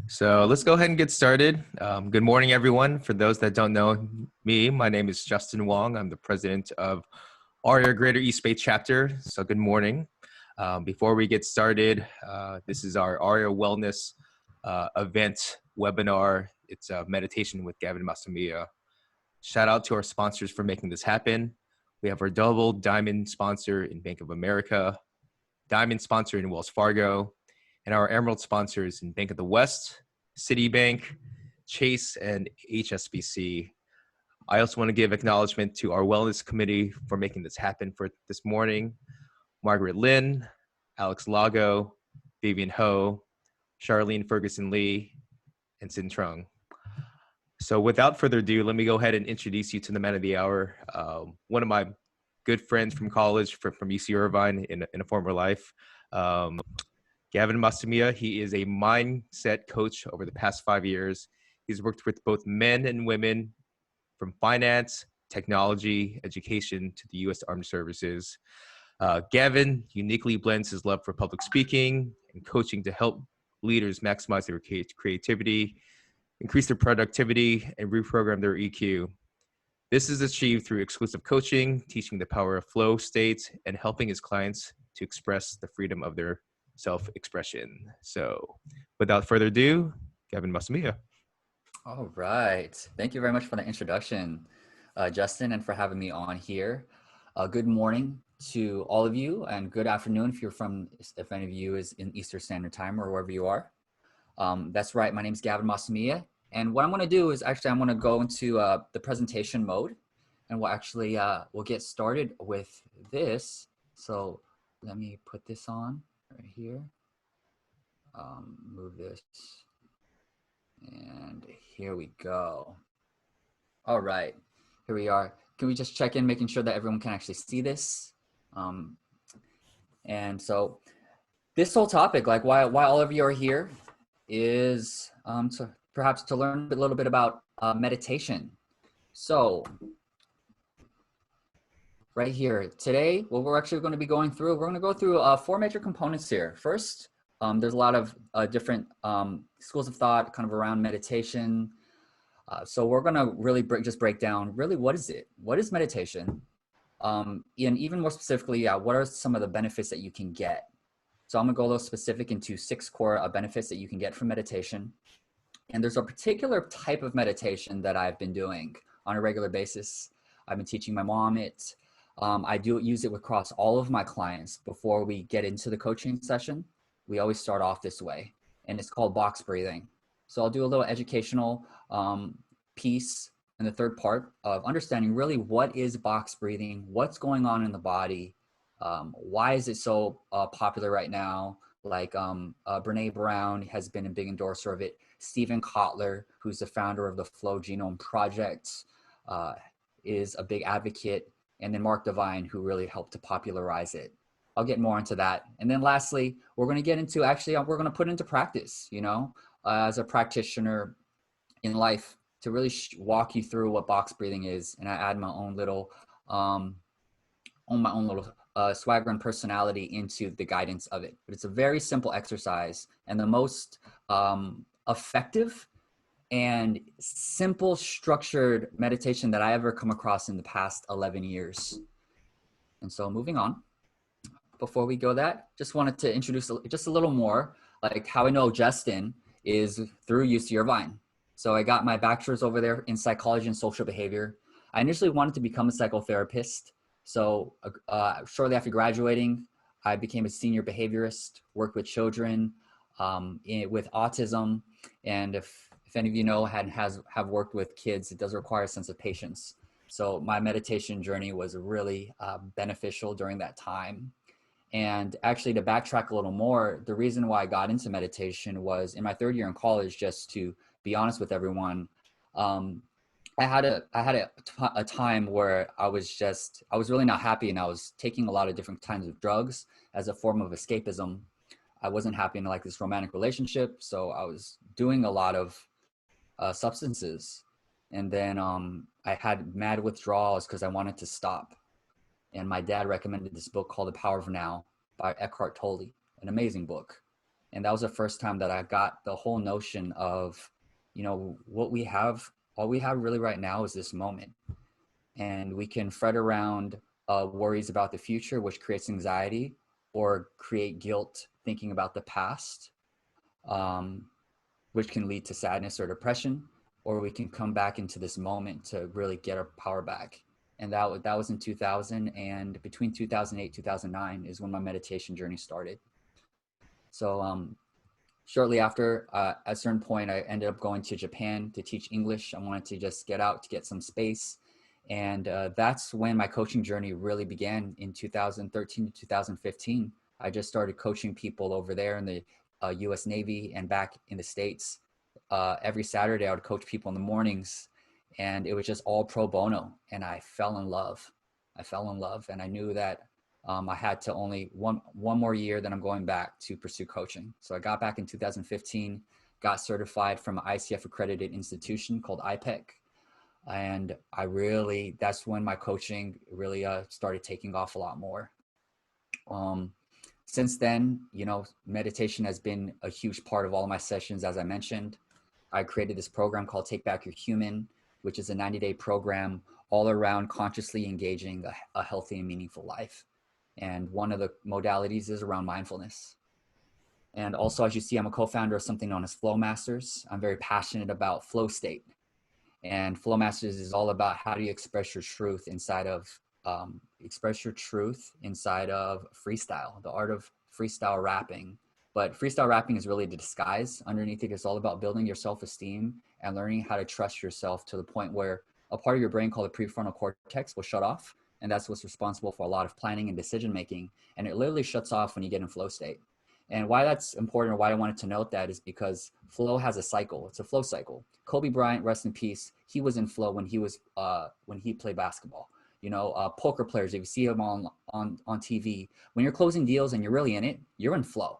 So let's go ahead and get started. Good morning, everyone. For those that don't know me, my name is Justin Wong. I'm the president of AREAA Greater East Bay chapter. So good morning. Before we get started, this is our AREAA Wellness event webinar. It's a meditation with Gavin Masumiya. Shout out to our sponsors for making this happen. We have our double diamond sponsor in Bank of America, diamond sponsor in Wells Fargo, and our emerald sponsors in Bank of the West, Citibank, Chase, and HSBC. I also want to give acknowledgement to our wellness committee for making this happen for this morning. Margaret Lynn, Alex Lago, Vivian Ho, Charlene Ferguson Lee, and Sin Trung. So without further ado, let me go ahead and introduce you to the man of the hour. One of my good friends from college, from UC Irvine in a former life. Gavin Masumiya, he is a mindset coach over the past 5 years. He's worked with both men and women from finance, technology, education to the U.S. Armed Services. Gavin uniquely blends his love for public speaking and coaching to help leaders maximize their creativity, increase their productivity, and reprogram their EQ. This is achieved through exclusive coaching, teaching the power of flow states, and helping his clients to express the freedom of their self-expression. So without further ado, Gavin Masumiya. All right. Thank you very much for the introduction, Justin, and for having me on here. Good morning to all of you, and good afternoon if any of you is in Eastern Standard Time or wherever you are. That's right. My name is Gavin Masumiya. And what I'm going to do is I'm going to go into the presentation mode, and we'll get started with this. So let me put this on right here. Move this. And here we go. All right, here we are. Can we just check in, making sure that everyone can actually see this? And so this whole topic, like why all of you are here, is perhaps to learn a little bit about meditation. So right here today, what we're actually going to be going through, we're going to go through 4 major components here. First, there's a lot of different schools of thought kind of around meditation. So we're going to really break down really what is it? What is meditation? And even more specifically, what are some of the benefits that you can get? So I'm going to go a little specific into 6 core benefits that you can get from meditation. And there's a particular type of meditation that I've been doing on a regular basis. I've been teaching my mom it. I do use it across all of my clients before we get into the coaching session. We always start off this way, and it's called box breathing. So I'll do a little educational piece in the third part of understanding really what is box breathing, what's going on in the body, why is it so popular right now? Like Brene Brown has been a big endorser of it. Stephen Kotler, who's the founder of the Flow Genome Project, is a big advocate. And then Mark Devine, who really helped to popularize it. I'll get more into that. And then lastly, we're going to get into we're going to put into practice, as a practitioner in life, to really walk you through what box breathing is. And I add my own little, swagger and personality into the guidance of it. But it's a very simple exercise, and the most effective and simple structured meditation that I ever come across in the past 11 years. And so moving on. Before we go that, just wanted to introduce just a little more, like how I know Justin is through UC Irvine. So I got my bachelor's over there in psychology and social behavior. I initially wanted to become a psychotherapist. So shortly after graduating, I became a senior behaviorist, worked with children with autism. And if any of you know have worked with kids, it does require a sense of patience. So my meditation journey was really beneficial during that time. And actually, to backtrack a little more, the reason why I got into meditation was in my 3rd year in college. Just to be honest with everyone, I had a time where I was really not happy, and I was taking a lot of different kinds of drugs as a form of escapism. I wasn't happy in like this romantic relationship, so I was doing a lot of substances, and then I had mad withdrawals because I wanted to stop. And my dad recommended this book called The Power of Now by Eckhart Tolle, an amazing book. And that was the first time that I got the whole notion of, you know, what we have, all we have really right now is this moment. And we can fret around worries about the future, which creates anxiety, or create guilt thinking about the past, which can lead to sadness or depression, or we can come back into this moment to really get our power back. And that was in 2000, and between 2008, 2009 is when my meditation journey started. So shortly after, at a certain point, I ended up going to Japan to teach English. I wanted to just get out to get some space. And that's when my coaching journey really began in 2013 to 2015. I just started coaching people over there in the US Navy and back in the States. Every Saturday, I would coach people in the mornings, and it was just all pro bono. And I fell in love. And I knew that I had to only one more year, then I'm going back to pursue coaching. So I got back in 2015, got certified from an ICF accredited institution called IPEC. And that's when my coaching really started taking off a lot more. Since then, you know, meditation has been a huge part of all of my sessions. As I mentioned, I created this program called Take Back Your Human, which is a 90-day program all around consciously engaging a healthy and meaningful life. And one of the modalities is around mindfulness. And also, as you see, I'm a co-founder of something known as Flow Masters. I'm very passionate about flow state. And Flow Masters is all about how do you express your truth inside of freestyle, the art of freestyle rapping. But freestyle rapping is really the disguise. Underneath it, it's all about building your self-esteem and learning how to trust yourself to the point where a part of your brain called the prefrontal cortex will shut off. And that's what's responsible for a lot of planning and decision-making. And it literally shuts off when you get in flow state. And why that's important, or why I wanted to note that, is because flow has a cycle. It's a flow cycle. Kobe Bryant, rest in peace, he was in flow when he played basketball. You know, poker players, if you see them on TV, when you're closing deals and you're really in it, you're in flow.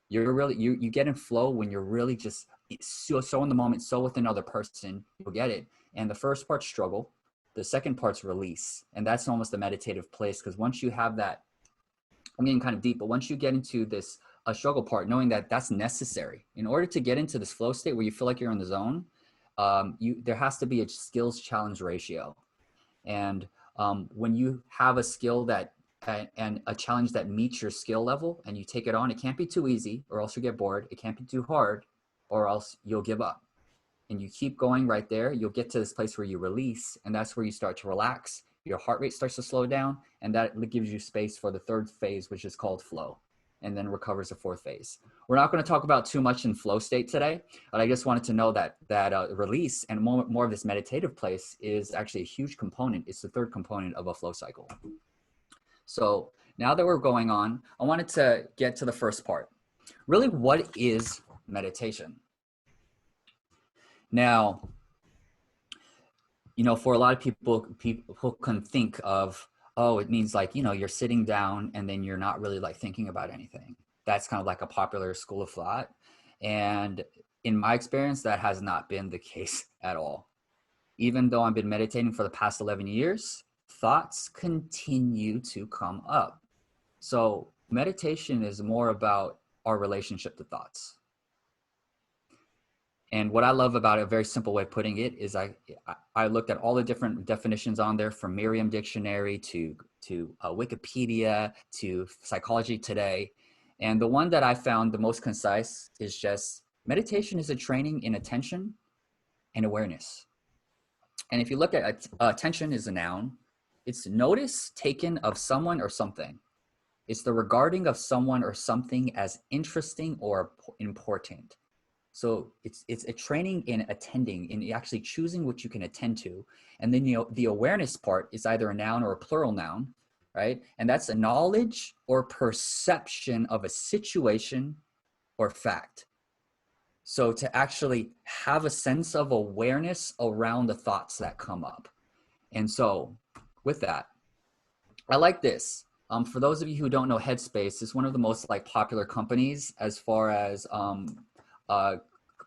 You get in flow when you're really just so in the moment, so with another person, you'll get it. And the first part's struggle. The second part's release. And that's almost a meditative place, because once you have that, I'm getting kind of deep, but once you get into this struggle part, knowing that that's necessary in order to get into this flow state where you feel like you're in the zone, there has to be a skills challenge ratio. And when you have a skill and a challenge that meets your skill level and you take it on, it can't be too easy or else you get bored. It can't be too hard or else you'll give up. And you keep going right there, you'll get to this place where you release, and that's where you start to relax. Your heart rate starts to slow down, and that gives you space for the third phase, which is called flow, and then recovers the fourth phase. We're not going to talk about too much in flow state today, but I just wanted to know that release and more of this meditative place is actually a huge component. It's the third component of a flow cycle. So now that we're going on, I wanted to get to the first part. Really, what is meditation? Now, you know, for a lot of people can think of, oh, it means like, you know, you're sitting down and then you're not really like thinking about anything. That's kind of like a popular school of thought. And in my experience, that has not been the case at all. Even though I've been meditating for the past 11 years, thoughts continue to come up. So meditation is more about our relationship to thoughts. And what I love about it, a very simple way of putting it, is I looked at all the different definitions on there, from Merriam Dictionary to Wikipedia to Psychology Today. And the one that I found the most concise is just meditation is a training in attention and awareness. And if you look at attention is a noun, it's notice taken of someone or something. It's the regarding of someone or something as interesting or important. So it's a training in attending, in actually choosing what you can attend to. And then, you know, the awareness part is either a noun or a plural noun, right? And that's a knowledge or perception of a situation or fact. So to actually have a sense of awareness around the thoughts that come up. And so with that, I like this. For those of you who don't know, Headspace is one of the most popular companies as far as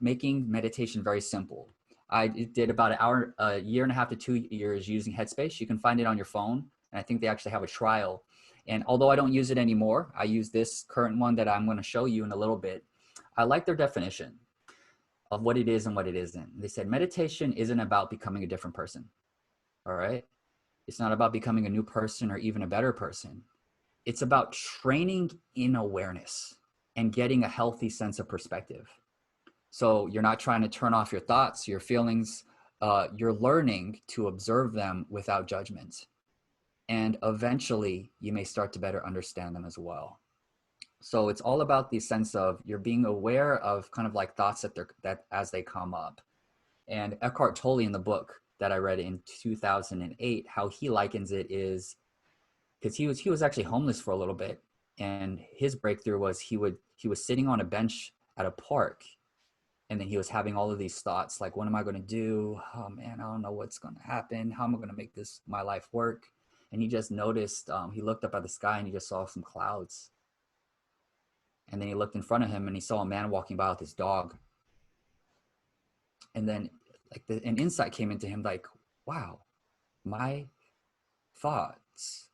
making meditation very simple. I did about a year and a half to 2 years using Headspace. You can find it on your phone, and I think they actually have a trial. And although I don't use it anymore, I use this current one that I'm going to show you in a little bit. I like their definition of what it is and what it isn't. They said meditation isn't about becoming a different person. All right. It's not about becoming a new person or even a better person. It's about training in awareness and getting a healthy sense of perspective. So you're not trying to turn off your thoughts, your feelings. You're learning to observe them without judgment. And eventually you may start to better understand them as well. So it's all about the sense of you're being aware of kind of like thoughts that as they come up. And Eckhart Tolle in the book that I read in 2008, how he likens it is because he was actually homeless for a little bit, and his breakthrough was he was sitting on a bench at a park, and then he was having all of these thoughts like, what am I going to do? Oh man, I don't know what's going to happen. How am I going to make this my life work? And he just noticed, he looked up at the sky and he just saw some clouds. And then he looked in front of him and he saw a man walking by with his dog. And then like an insight came into him like, wow, my thoughts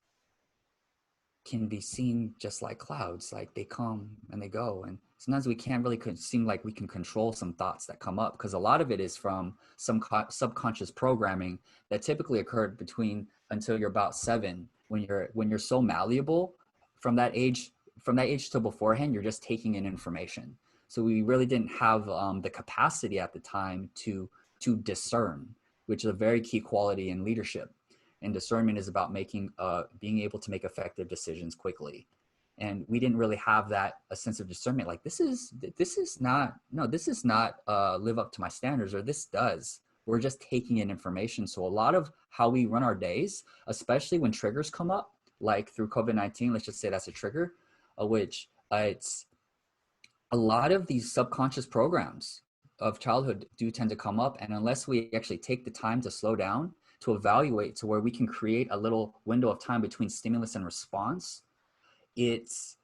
can be seen just like clouds. Like they come and they go. And sometimes we can't really seem like we can control some thoughts that come up, because a lot of it is from some subconscious programming that typically occurred between until you're about 7, when you're so malleable from that age till beforehand, you're just taking in information. So we really didn't have the capacity at the time to discern, which is a very key quality in leadership. And discernment is about being able to make effective decisions quickly. And we didn't really have a sense of discernment. Like this is not live up to my standards, or this does. We're just taking in information. So a lot of how we run our days, especially when triggers come up, like through COVID-19, let's just say that's a trigger, which it's a lot of these subconscious programs of childhood do tend to come up. And unless we actually take the time to slow down, to evaluate, to where we can create a little window of time between stimulus and response, it's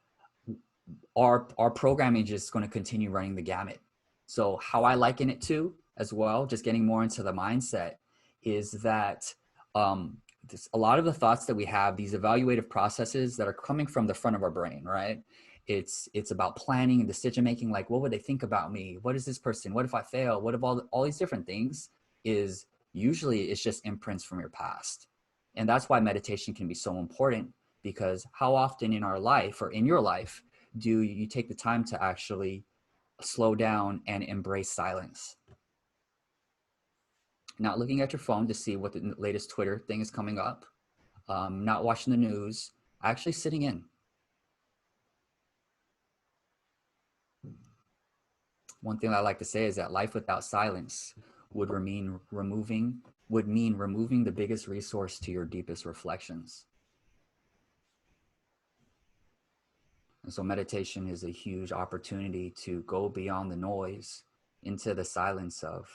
our programming is going to continue running the gamut. So how I liken it to as well, just getting more into the mindset, is that a lot of the thoughts that we have, these evaluative processes that are coming from the front of our brain, right? It's about planning and decision making. Like, what would they think about me? What is this person? What if I fail? What if all these different things is usually it's just imprints from your past. And that's why meditation can be so important, because how often in our life or in your life do you take the time to actually slow down and embrace silence? Not looking at your phone to see what the latest Twitter thing is coming up, not watching the news, actually sitting in. One thing I like to say is that life without silence would mean removing the biggest resource to your deepest reflections. And so meditation is a huge opportunity to go beyond the noise into the silence of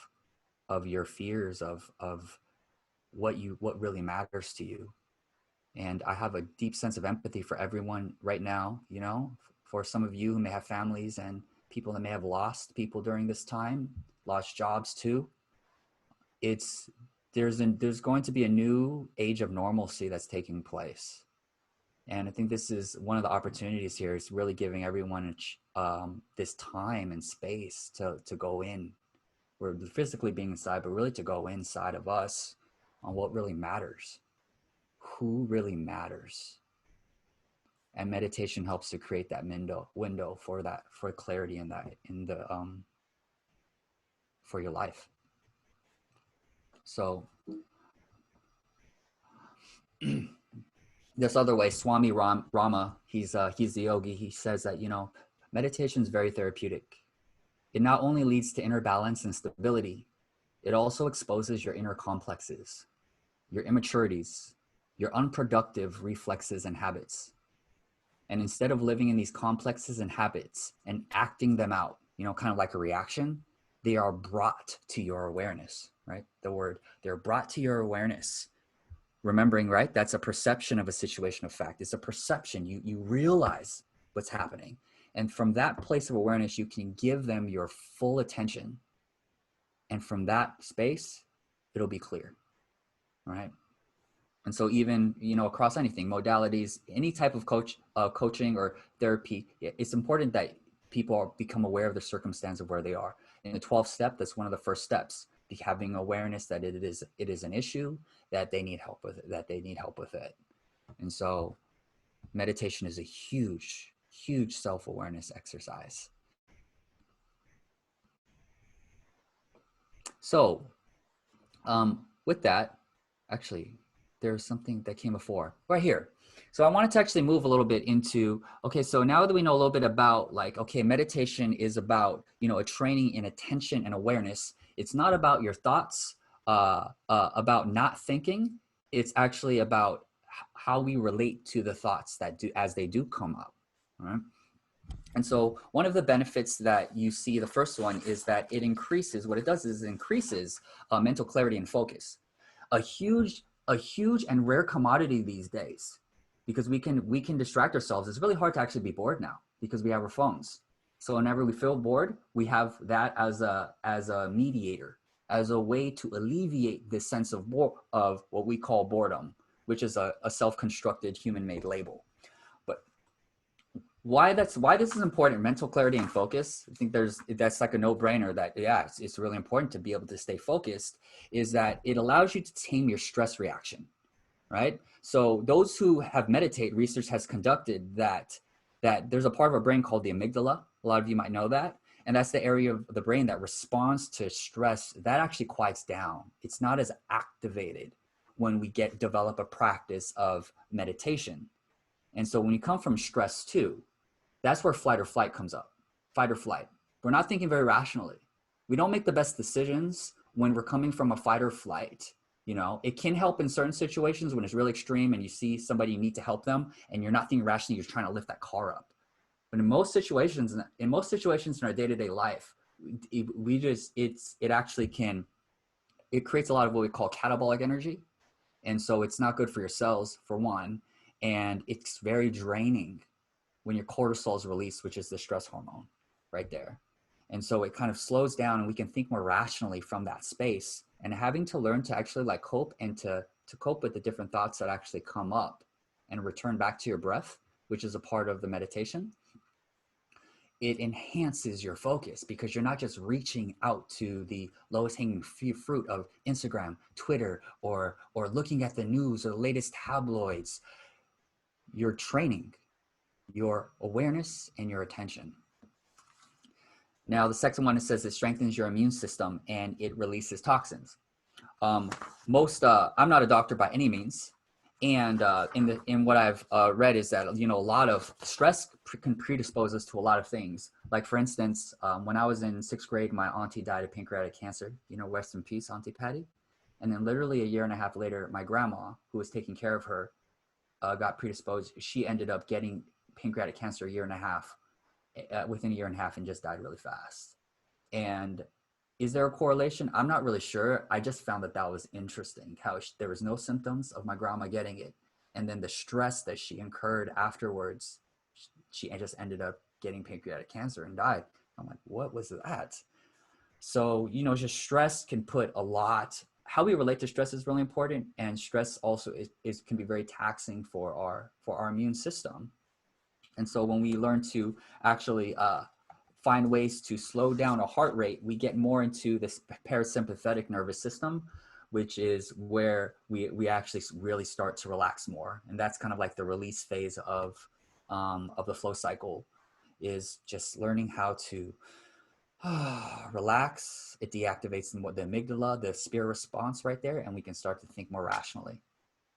your fears, of what really matters to you. And I have a deep sense of empathy for everyone right now, for some of you who may have families and people that may have lost people during this time, lost jobs too. There's going to be a new age of normalcy that's taking place. And I think this is one of the opportunities here, is really giving everyone this time and space to go in. We're physically being inside, but really to go inside of us on what really matters, who really matters. And meditation helps to create that window for clarity for your life. So this other way, Swami Rama, he's the yogi. He says that, meditation is very therapeutic. It not only leads to inner balance and stability, it also exposes your inner complexes, your immaturities, your unproductive reflexes and habits. And instead of living in these complexes and habits and acting them out, kind of like a reaction, they are brought to your awareness, right? They're brought to your awareness. Remembering, right? That's a perception of a situation of fact. It's a perception. You realize what's happening. And from that place of awareness, you can give them your full attention. And from that space, it'll be clear, right? And so even, across anything, modalities, any type of coaching or therapy, it's important that people become aware of the circumstance of where they are. In the 12th step, that's one of the first steps, having awareness that it is an issue, that they need help with it, And so meditation is a huge, huge self-awareness exercise. So with that, actually, there's something that came before right here. So I wanted to actually move a little bit into, okay, so now that we know a little bit about like, okay, meditation is about, a training in attention and awareness. It's not about your thoughts, about not thinking. It's actually about how we relate to the thoughts as they do come up, right? And so one of the benefits that you see, the first one, is that it increases, what it does is it increases mental clarity and focus. A huge and rare commodity these days, because we can distract ourselves. It's really hard to actually be bored now because we have our phones. So whenever we feel bored, we have that as a mediator, as a way to alleviate this sense of what we call boredom, which is a self-constructed human-made label. But why this is important, mental clarity and focus, I think that's like a no-brainer that, yeah, it's really important to be able to stay focused, is that it allows you to tame your stress reaction, right? So those who have meditated, research has conducted that there's a part of our brain called the amygdala. A lot of you might know that. And that's the area of the brain that responds to stress. That actually quiets down. It's not as activated when we develop a practice of meditation. And so when you come from stress too, that's where flight or flight comes up. Fight or flight. We're not thinking very rationally. We don't make the best decisions when we're coming from a fight or flight. It can help in certain situations when it's really extreme and you see somebody, you need to help them and you're not thinking rationally, you're trying to lift that car up. But in most situations in our day-to-day life, it creates a lot of what we call catabolic energy. And so it's not good for your cells, for one, and it's very draining when your cortisol is released, which is the stress hormone right there. And so it kind of slows down and we can think more rationally from that space, and having to learn to actually like cope and to cope with the different thoughts that actually come up and return back to your breath, which is a part of the meditation. It enhances your focus because you're not just reaching out to the lowest hanging fruit of Instagram, Twitter, or looking at the news or the latest tabloids. You're training your awareness and your attention. Now, the second one, it says it strengthens your immune system and it releases toxins. I'm not a doctor by any means. And in what I've read is that, a lot of stress can predispose us to a lot of things. Like, for instance, when I was in 6th grade, my auntie died of pancreatic cancer. Rest in peace, Auntie Patty. And then literally a year and a half later, my grandma, who was taking care of her, got predisposed. She ended up getting pancreatic cancer within a year and a half, and just died really fast. And is there a correlation? I'm not really sure. I just found that was interesting, how there was no symptoms of my grandma getting it. And then the stress that she incurred afterwards, she just ended up getting pancreatic cancer and died. I'm like, what was that? So, just stress can put a lot. How we relate to stress is really important. And stress also can be very taxing for our immune system. And so when we learn to actually find ways to slow down our heart rate, we get more into this parasympathetic nervous system, which is where we actually really start to relax more. And that's kind of like the release phase of the flow cycle, is just learning how to relax. It deactivates the amygdala, the spear response right there, and we can start to think more rationally.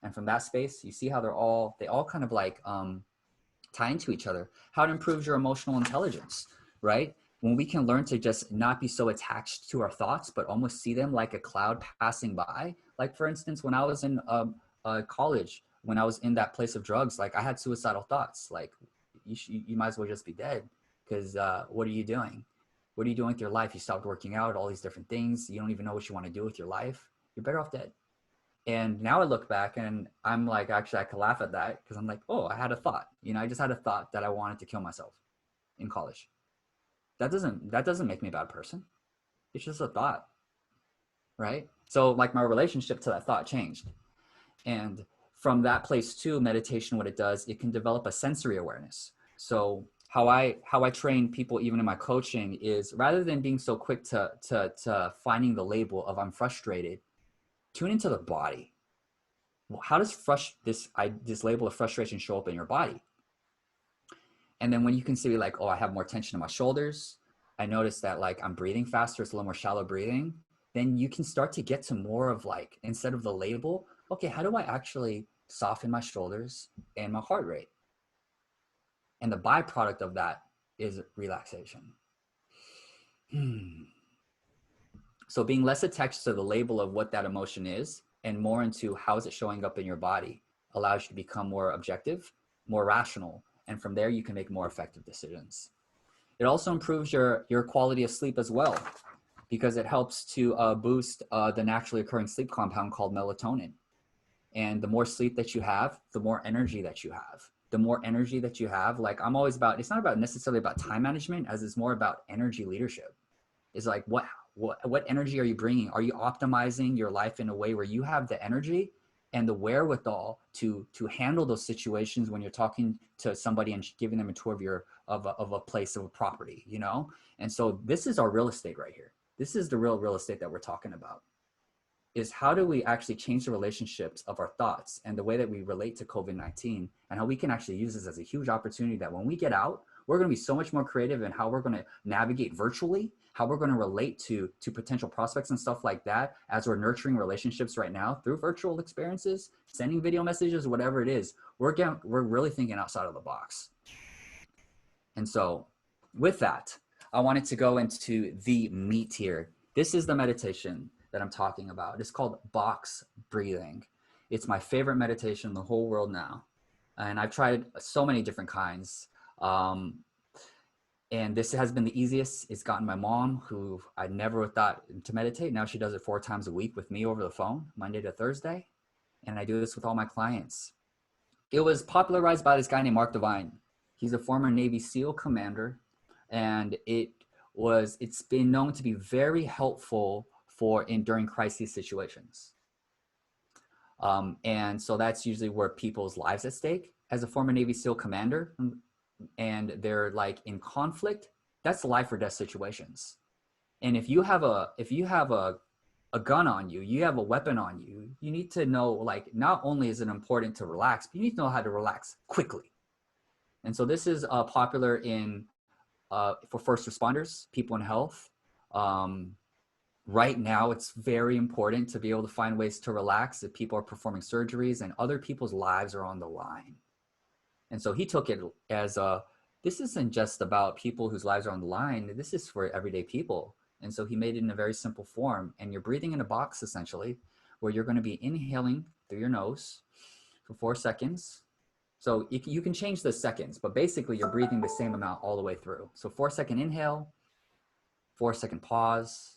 And from that space, you see how they all kind of like tie into each other. How it improves your emotional intelligence, right? When we can learn to just not be so attached to our thoughts, but almost see them like a cloud passing by. Like, for instance, when I was in college, when I was in that place of drugs, like I had suicidal thoughts. Like, you might as well just be dead, because what are you doing? What are you doing with your life? You stopped working out, all these different things. You don't even know what you want to do with your life. You're better off dead. And now I look back and I'm like, actually, I could laugh at that, because I'm like, oh, I had a thought. I just had a thought that I wanted to kill myself in college. That doesn't make me a bad person. It's just a thought, right? So like my relationship to that thought changed. And from that place too, meditation, what it does, it can develop a sensory awareness. So how I train people even in my coaching is rather than being so quick to finding the label of I'm frustrated, tune into the body. Well, how does this label of frustration show up in your body? And then when you can see like, oh, I have more tension in my shoulders, I notice that like I'm breathing faster, it's a little more shallow breathing, then you can start to get to more of like, instead of the label, okay, how do I actually soften my shoulders and my heart rate? And the byproduct of that is relaxation. So being less attached to the label of what that emotion is and more into how is it showing up in your body allows you to become more objective, more rational, and from there you can make more effective decisions. It also improves your quality of sleep as well, because it helps to boost the naturally occurring sleep compound called melatonin. And the more sleep that you have, the more energy that you have. The more energy that you have, like I'm always about, it's not about necessarily about time management as it's more about energy leadership. It's like, what energy are you bringing? Are you optimizing your life in a way where you have the energy and the wherewithal to handle those situations when you're talking to somebody and giving them a tour of a place, of a property, you know? And so this is our real estate right here. This is the real estate that we're talking about, is how do we actually change the relationships of our thoughts and the way that we relate to COVID-19, and how we can actually use this as a huge opportunity that when we get out, we're going to be so much more creative in how we're going to navigate virtually, how we're going to relate to potential prospects and stuff like that as we're nurturing relationships right now through virtual experiences, sending video messages, whatever it is. We're really thinking outside of the box. And so with that, I wanted to go into the meat here. This is the meditation that I'm talking about. It's called box breathing. It's my favorite meditation in the whole world now. And I've tried so many different kinds. And this has been the easiest. It's gotten my mom, who I never thought to meditate. Now she does it 4 times a week with me over the phone, Monday to Thursday. And I do this with all my clients. It was popularized by this guy named Mark Devine. He's a former Navy SEAL commander. And it's been known to be very helpful during crisis situations. And so that's usually where people's lives at stake. As a former Navy SEAL commander, and they're like in conflict, that's life or death situations. And if you have a gun on you, you have a weapon on you, you need to know, like, not only is it important to relax, but you need to know how to relax quickly. And so this is popular for first responders, people in health. Right now, it's very important to be able to find ways to relax if people are performing surgeries and other people's lives are on the line. And so he took it as this isn't just about people whose lives are on the line. This is for everyday people. And so he made it in a very simple form. And you're breathing in a box, essentially, where you're going to be inhaling through your nose for 4 seconds. So you can change the seconds, but basically you're breathing the same amount all the way through. So 4-second inhale, 4-second pause.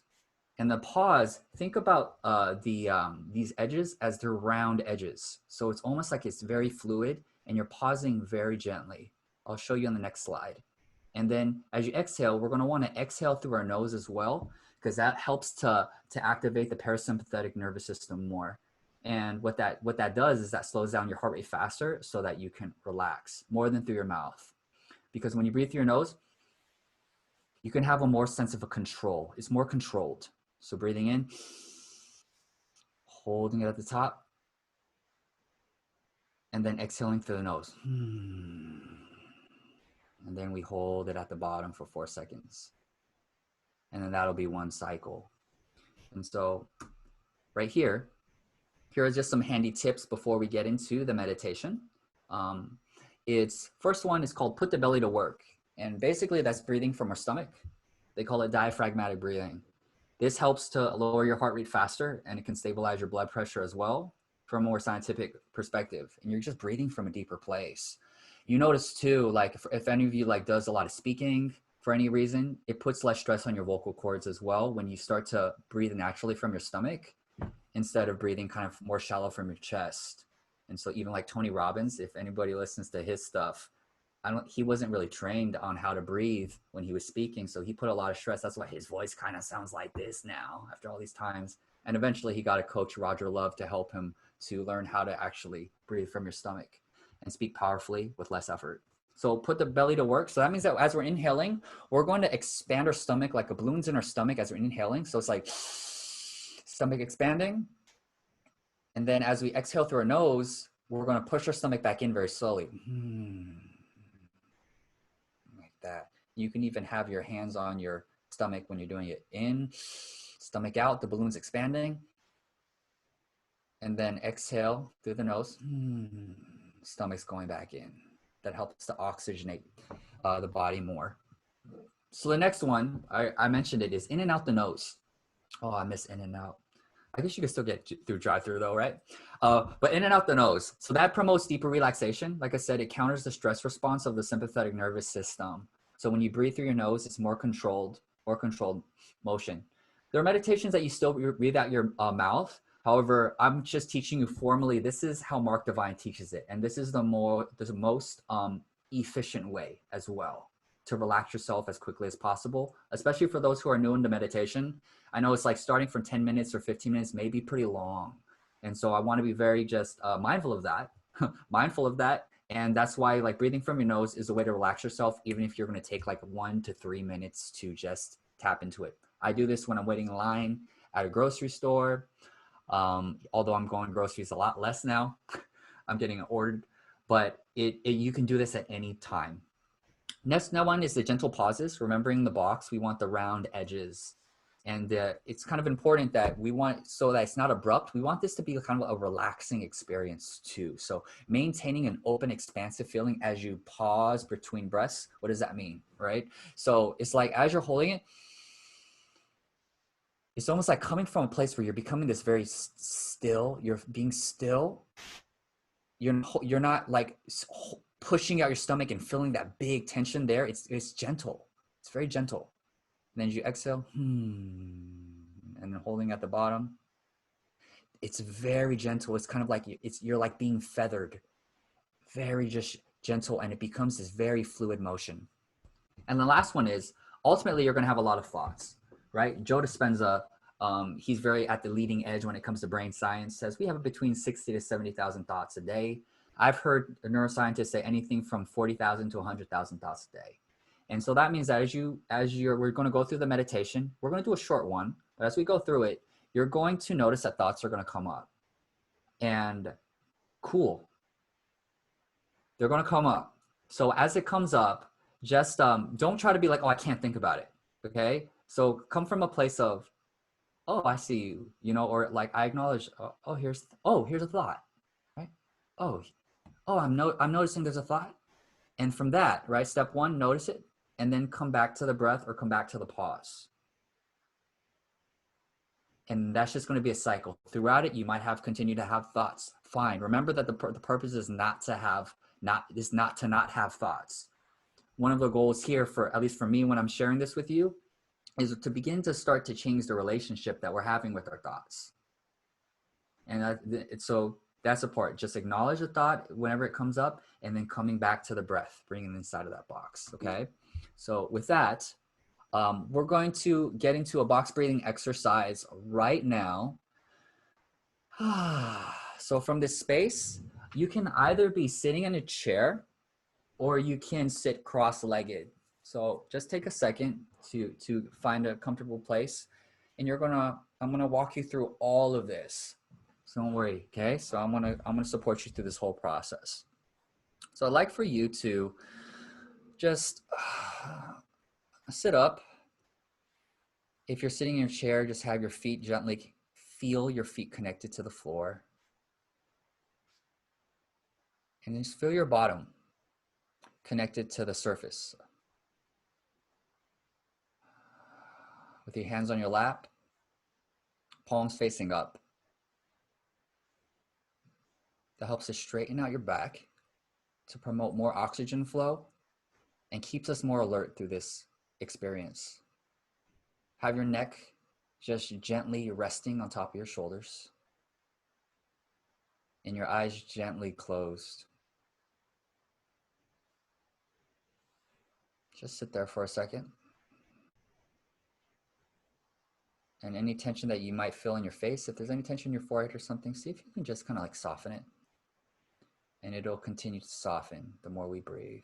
And the pause, think about these edges as they're round edges. So it's almost like it's very fluid and you're pausing very gently. I'll show you on the next slide. And then as you exhale, we're going to want to exhale through our nose as well, because that helps to activate the parasympathetic nervous system more. And what that does is that slows down your heart rate faster so that you can relax more than through your mouth. Because when you breathe through your nose, you can have a more sense of a control. It's more controlled. So breathing in, holding it at the top, and then exhaling through the nose. And then we hold it at the bottom for 4 seconds. And then that'll be 1 cycle. And so right here are just some handy tips before we get into the meditation. First one is called put the belly to work. And basically that's breathing from our stomach. They call it diaphragmatic breathing. This helps to lower your heart rate faster, and it can stabilize your blood pressure as well from a more scientific perspective. And you're just breathing from a deeper place. You notice too, like if any of you like does a lot of speaking for any reason, it puts less stress on your vocal cords as well when you start to breathe naturally from your stomach instead of breathing kind of more shallow from your chest. And so even like Tony Robbins, if anybody listens to his stuff, he wasn't really trained on how to breathe when he was speaking. So he put a lot of stress. That's why his voice kind of sounds like this now after all these times. And eventually he got a coach, Roger Love, to help him to learn how to actually breathe from your stomach and speak powerfully with less effort. So put the belly to work. So that means that as we're inhaling, we're going to expand our stomach like a balloon's in our stomach as we're inhaling. So it's like stomach expanding. And then as we exhale through our nose, we're going to push our stomach back in very slowly. Like that. You can even have your hands on your stomach when you're doing it. In, stomach out, the balloon's expanding. And then exhale through the nose. Stomach's going back in. That helps to oxygenate the body more. So the next one, I mentioned it, is in and out the nose. Oh, I miss in and out. I guess you can still get through drive-through though, right? But in and out the nose. So that promotes deeper relaxation. Like I said, it counters the stress response of the sympathetic nervous system. So when you breathe through your nose, it's more controlled motion. There are meditations that you still breathe out your mouth. However, I'm just teaching you formally. This is how Mark Divine teaches it. And this is the most efficient way as well to relax yourself as quickly as possible, especially for those who are new into meditation. I know it's like starting from 10 minutes or 15 minutes may be pretty long. And so I want to be very just mindful of that. And that's why like breathing from your nose is a way to relax yourself, even if you're going to take like 1 to 3 minutes to just tap into it. I do this when I'm waiting in line at a grocery store. Although I'm going groceries a lot less now. I'm getting ordered, but you can do this at any time. Next one is the gentle pauses. Remembering the box, we want the round edges. And it's kind of important that we want, so that it's not abrupt, we want this to be kind of a relaxing experience too. So maintaining an open, expansive feeling as you pause between breaths. What does that mean, right? So it's like as you're holding it, it's almost like coming from a place where you're becoming this very still. You're being still. You're not like pushing out your stomach and feeling that big tension there. It's gentle. It's very gentle. And then as you exhale, and then holding at the bottom. It's very gentle. It's kind of like you're like being feathered. Very just gentle, and it becomes this very fluid motion. And the last one is ultimately you're going to have a lot of thoughts. Right? Joe Dispenza, he's very at the leading edge when it comes to brain science, says we have between 60 to 70,000 thoughts a day. I've heard a neuroscientist say anything from 40,000 to 100,000 thoughts a day. And so that means that we're going to go through the meditation. We're going to do a short one, but as we go through it, you're going to notice that thoughts are going to come up. And cool. They're going to come up. So as it comes up, just don't try to be like, oh, I can't think about it. Okay? So come from a place of, oh, I see you, or like I acknowledge, here's a thought, right? I'm noticing there's a thought. And from that, right, step one, notice it, and then come back to the breath or come back to the pause. And that's just going to be a cycle. Throughout it, you might continue to have thoughts. Fine. Remember that the purpose is not to not have thoughts. One of the goals here, for at least for me when I'm sharing this with you, is to begin to start to change the relationship that we're having with our thoughts. And so that's the part. Just acknowledge the thought whenever it comes up, and then coming back to the breath, bringing it inside of that box. Okay. So with that, we're going to get into a box breathing exercise right now. So from this space, you can either be sitting in a chair or you can sit cross-legged. So just take a second to find a comfortable place, and I'm gonna walk you through all of this. So don't worry, okay? So I'm gonna support you through this whole process. So I'd like for you to just sit up. If you're sitting in your chair, just have your feet gently, feel your feet connected to the floor. And then just feel your bottom connected to the surface. With your hands on your lap, palms facing up. That helps to straighten out your back to promote more oxygen flow and keeps us more alert through this experience. Have your neck just gently resting on top of your shoulders and your eyes gently closed. Just sit there for a second. And any tension that you might feel in your face, if there's any tension in your forehead or something, see if you can just kind of like soften it. And it'll continue to soften the more we breathe.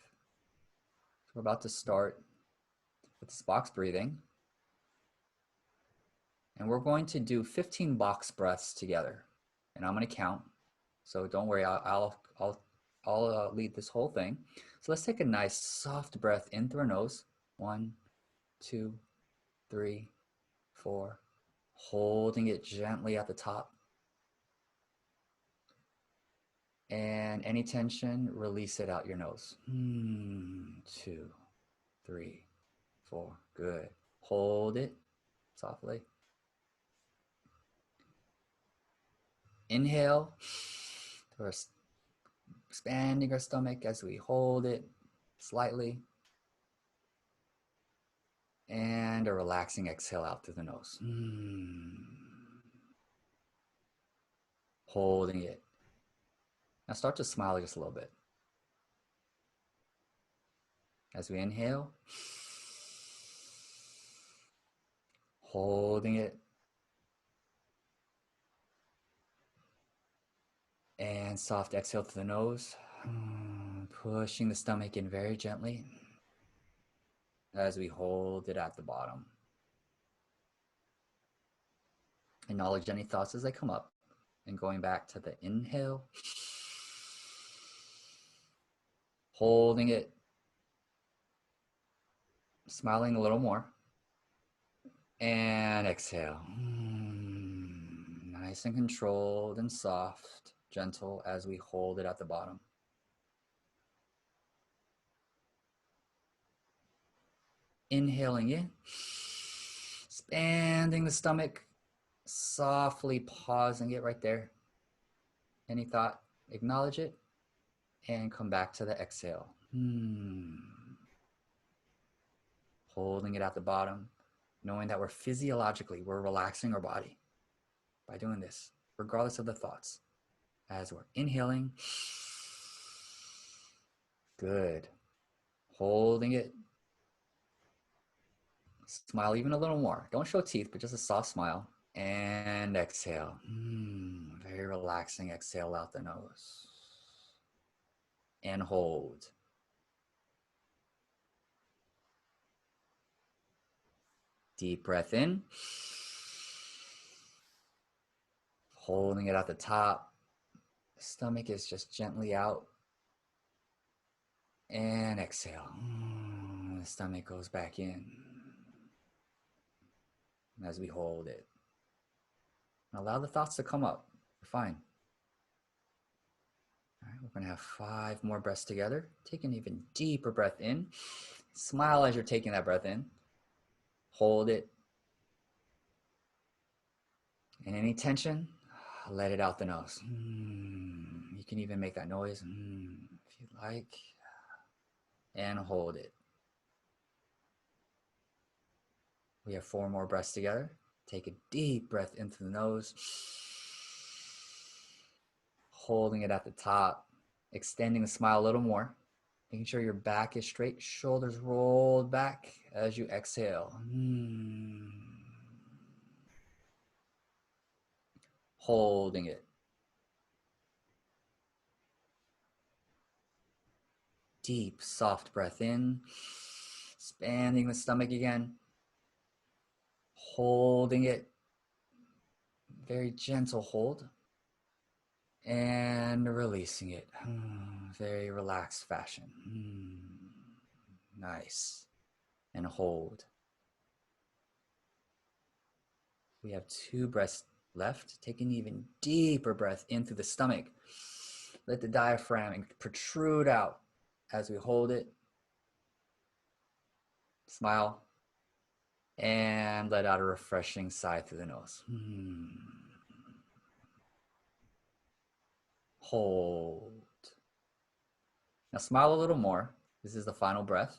We're about to start with this box breathing. And we're going to do 15 box breaths together. And I'm going to count. So don't worry, I'll lead this whole thing. So let's take a nice soft breath in through our nose. 1, 2, 3, 4. Holding it gently at the top. And any tension, release it out your nose. 2, 3, 4. Good. Hold it softly. Inhale. We're expanding our stomach as we hold it slightly. And a relaxing exhale out through the nose. Holding it. Now start to smile just a little bit. As we inhale. Holding it. And soft exhale through the nose. Pushing the stomach in very gently. As we hold it at the bottom. Acknowledge any thoughts as they come up. And going back to the inhale. Holding it. Smiling a little more. And exhale. Nice and controlled and soft, gentle as we hold it at the bottom. Inhaling in. Expanding the stomach. Softly pausing it right there. Any thought, acknowledge it. And come back to the exhale. Holding it at the bottom. Knowing that we're relaxing our body by doing this, regardless of the thoughts. As we're inhaling. Good. Holding it. Smile even a little more. Don't show teeth, but just a soft smile. And exhale. Very relaxing exhale out the nose. And hold. Deep breath in. Holding it at the top. The stomach is just gently out. And exhale. The stomach goes back in. As we hold it. And allow the thoughts to come up. You're fine. All right, we're going to have 5 more breaths together. Take an even deeper breath in. Smile as you're taking that breath in. Hold it. And any tension, let it out the nose. You can even make that noise if you'd like. And hold it. We have 4 more breaths together. Take a deep breath in through the nose. Holding it at the top. Extending the smile a little more. Making sure your back is straight. Shoulders rolled back as you exhale. Holding it. Deep, soft breath in. Expanding the stomach again. Holding it. Very gentle hold. And releasing it. Very relaxed fashion. Nice. And hold. We have 2 breaths left. Take an even deeper breath in through the stomach. Let the diaphragm protrude out as we hold it. Smile. And let out a refreshing sigh through the nose. Hold. Now smile a little more. This is the final breath.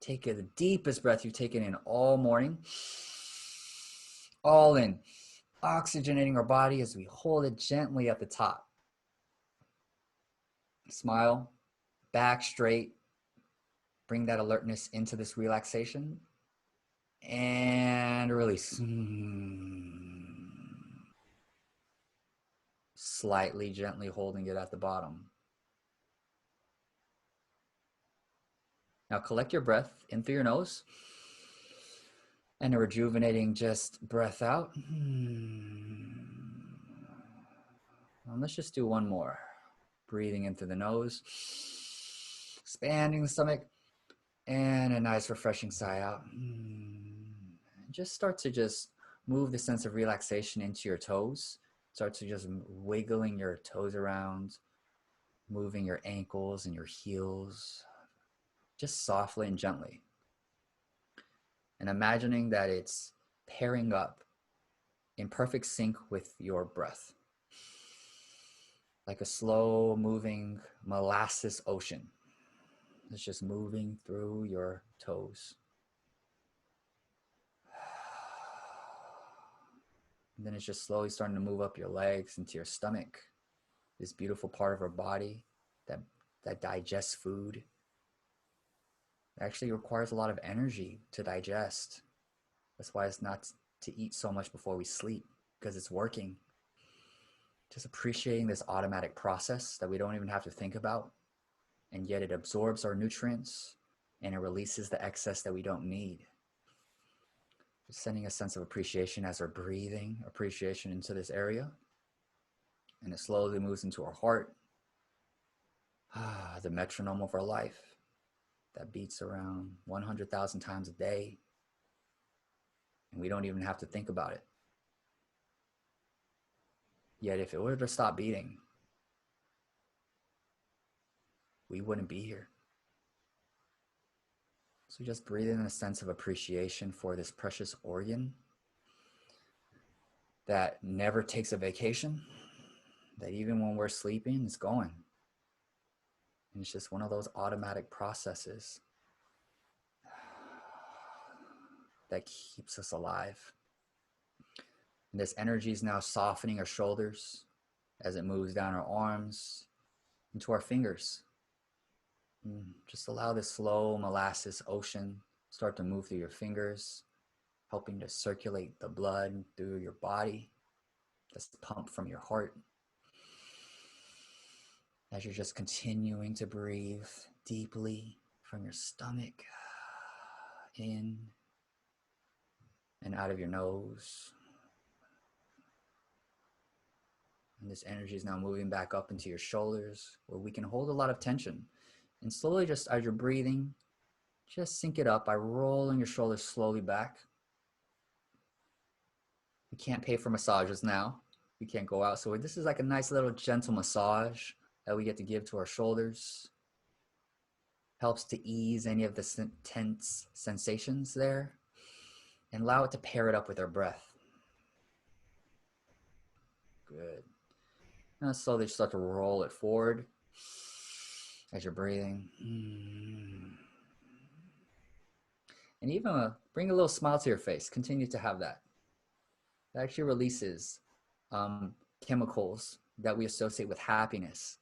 Take the deepest breath you've taken in all morning. All in. Oxygenating our body as we hold it gently at the top. Smile. Back straight. Bring that alertness into this relaxation. And release. Slightly, gently holding it at the bottom. Now collect your breath in through your nose and a rejuvenating just breath out. And let's just do one more. Breathing in through the nose, expanding the stomach, and a nice refreshing sigh out. Just start to just move the sense of relaxation into your toes. Start to just wiggling your toes around, moving your ankles and your heels, just softly and gently. And imagining that it's pairing up in perfect sync with your breath. Like a slow moving molasses ocean. It's just moving through your toes. And then it's just slowly starting to move up your legs into your stomach. This beautiful part of our body that digests food. It actually requires a lot of energy to digest. That's why it's not to eat so much before we sleep, because it's working. Just appreciating this automatic process that we don't even have to think about, and yet it absorbs our nutrients and it releases the excess that we don't need. Just sending a sense of appreciation as we're breathing, appreciation into this area, and it slowly moves into our heart, the metronome of our life that beats around 100,000 times a day, and we don't even have to think about it. Yet if it were to stop beating, we wouldn't be here. So just breathe in a sense of appreciation for this precious organ that never takes a vacation, that even when we're sleeping, it's going. And it's just one of those automatic processes that keeps us alive. And this energy is now softening our shoulders as it moves down our arms into our fingers. Just allow this slow molasses ocean start to move through your fingers, helping to circulate the blood through your body. That's the pump from your heart. As you're just continuing to breathe deeply from your stomach, in and out of your nose. And this energy is now moving back up into your shoulders, where we can hold a lot of tension. And slowly, just as you're breathing, just sync it up by rolling your shoulders slowly back. We can't pay for massages now. We can't go out. So this is like a nice little gentle massage that we get to give to our shoulders. Helps to ease any of the tense sensations there and allow it to pair it up with our breath. Good. Now slowly start to roll it forward as you're breathing. And even bring a little smile to your face. Continue to have that. That actually releases chemicals that we associate with happiness.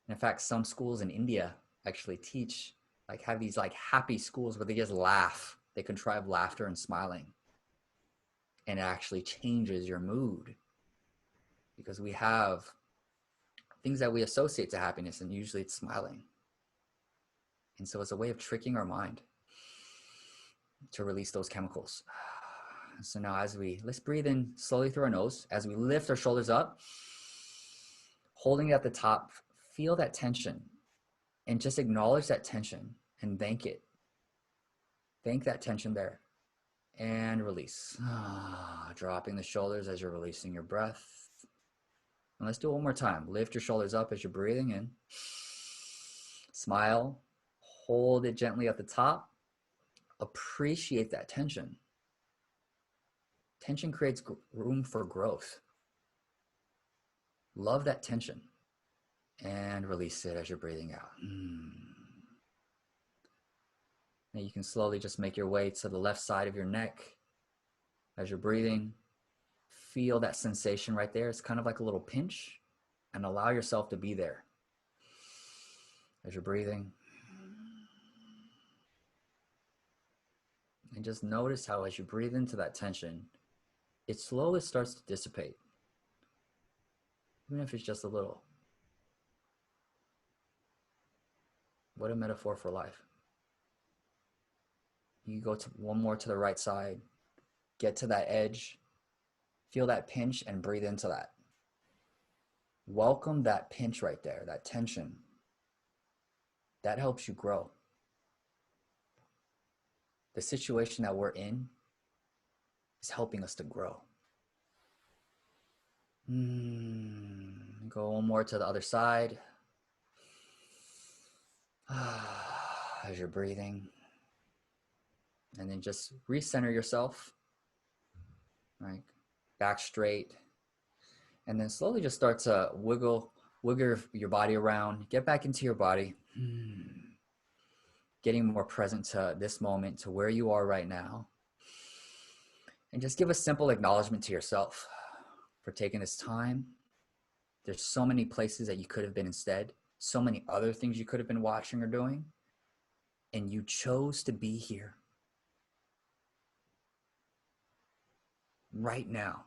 In fact, some schools in India actually teach, have these happy schools where they just laugh. They contrive laughter and smiling. And it actually changes your mood, because we have things that we associate to happiness, and usually it's smiling. And so it's a way of tricking our mind to release those chemicals. So now let's breathe in slowly through our nose. As we lift our shoulders up, holding it at the top, feel that tension and just acknowledge that tension and thank it. Thank that tension there and release. Dropping the shoulders as you're releasing your breath. And let's do it one more time. Lift your shoulders up as you're breathing in. Smile. Hold it gently at the top. Appreciate that tension. Tension creates room for growth. Love that tension. And release it as you're breathing out. Now you can slowly just make your way to the left side of your neck. As you're breathing, feel that sensation right there. It's kind of like a little pinch, and allow yourself to be there. As you're breathing. And just notice how as you breathe into that tension, it slowly starts to dissipate. Even if it's just a little. What a metaphor for life. You go to one more to the right side, get to that edge, feel that pinch and breathe into that. Welcome that pinch right there, that tension. That helps you grow. The situation that we're in is helping us to grow. Go one more to the other side. As you're breathing. And then just recenter yourself. Right? Back straight. And then slowly just start to wiggle your body around. Get back into your body. Getting more present to this moment, to where you are right now. And just give a simple acknowledgement to yourself for taking this time. There's so many places that you could have been instead. So many other things you could have been watching or doing. And you chose to be here. Right now.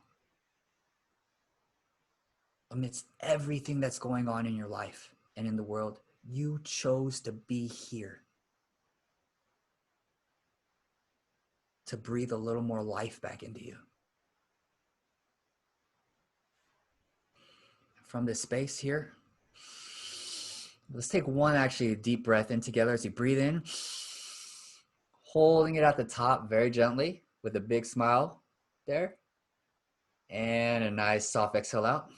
Amidst everything that's going on in your life and in the world, you chose to be here. To breathe a little more life back into you. From this space here, let's take one actually deep breath in together as you breathe in, holding it at the top very gently with a big smile there. And a nice soft exhale out.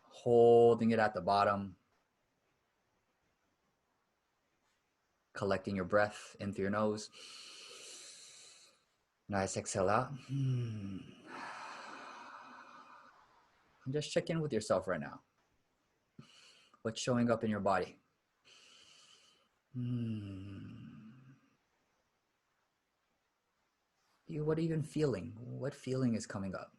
Holding it at the bottom. Collecting your breath in through your nose. Nice exhale out. And just check in with yourself right now. What's showing up in your body? What are you even feeling? What feeling is coming up?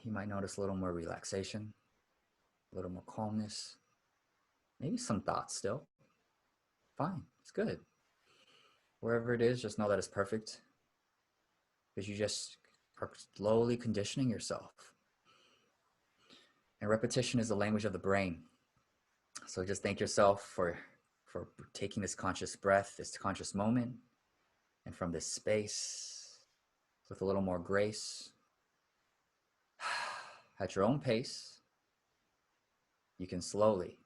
You might notice a little more relaxation, a little more calmness, maybe some thoughts still. Fine, it's good. Wherever it is, just know that it's perfect, because you just are slowly conditioning yourself. And repetition is the language of the brain. So just thank yourself for taking this conscious breath, this conscious moment, and from this space with a little more grace, at your own pace, you can slowly,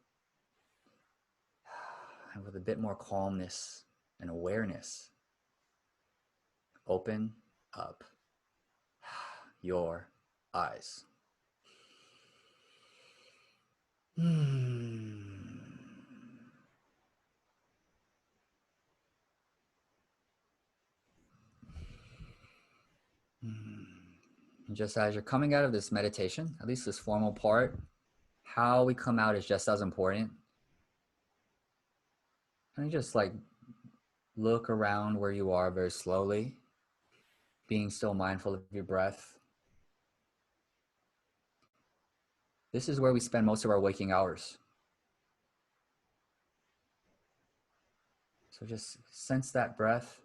and with a bit more calmness and awareness, open up your eyes. And just as you're coming out of this meditation, at least this formal part, how we come out is just as important. And just like look around where you are very slowly, being still mindful of your breath. This is where we spend most of our waking hours. So just sense that breath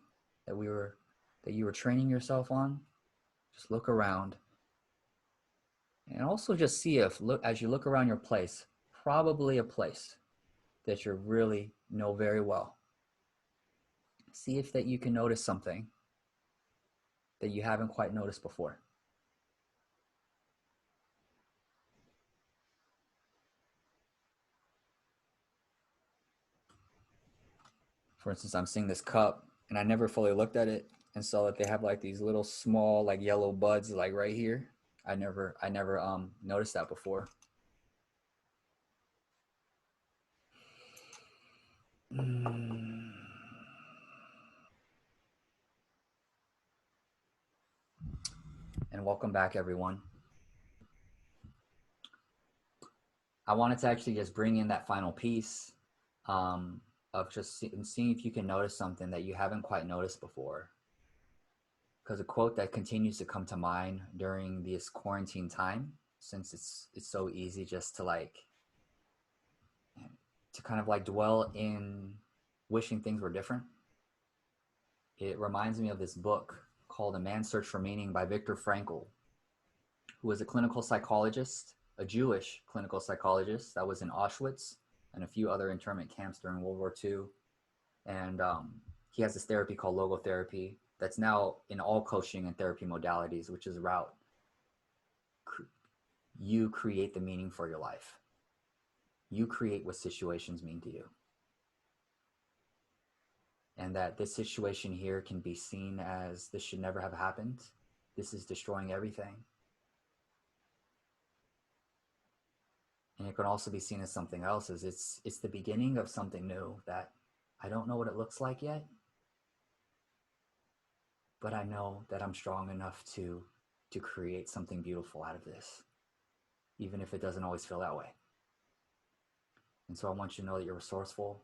that you were training yourself on. Just look around. And also just see as you look around your place, probably a place that you really know very well. See if that you can notice something that you haven't quite noticed before. For instance, I'm seeing this cup and I never fully looked at it and saw that they have like these little small like yellow buds like right here. I never noticed that before. And welcome back, everyone. I wanted to actually just bring in that final piece of just seeing if you can notice something that you haven't quite noticed before. Because a quote that continues to come to mind during this quarantine time, since it's so easy just to kind of like dwell in wishing things were different. It reminds me of this book called A Man's Search for Meaning by Viktor Frankl, who was a clinical psychologist a Jewish clinical psychologist that was in Auschwitz and a few other internment camps during World War II. And he has this therapy called logotherapy that's now in all coaching and therapy modalities, which is route. You create the meaning for your life. You create what situations mean to you. And that this situation here can be seen as this should never have happened. This is destroying everything. And it can also be seen as something else, as it's the beginning of something new that I don't know what it looks like yet, but I know that I'm strong enough to create something beautiful out of this, even if it doesn't always feel that way. And so I want you to know that you're resourceful.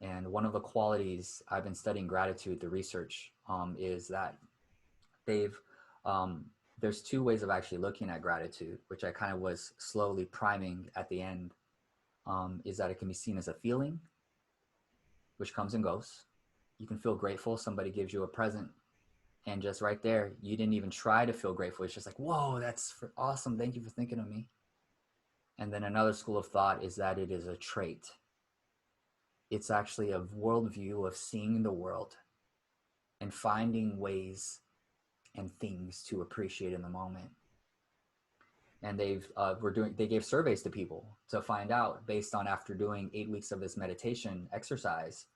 And one of the qualities I've been studying gratitude, the research, is that there's two ways of actually looking at gratitude, which I kind of was slowly priming at the end, is that it can be seen as a feeling, which comes and goes. You can feel grateful. Somebody gives you a present, and just right there, you didn't even try to feel grateful. It's just like, whoa, that's awesome. Thank you for thinking of me. And then another school of thought is that it is a trait. It's actually a worldview of seeing the world and finding ways and things to appreciate in the moment. And they gave surveys to people to find out, based on after doing 8 weeks of this meditation exercise,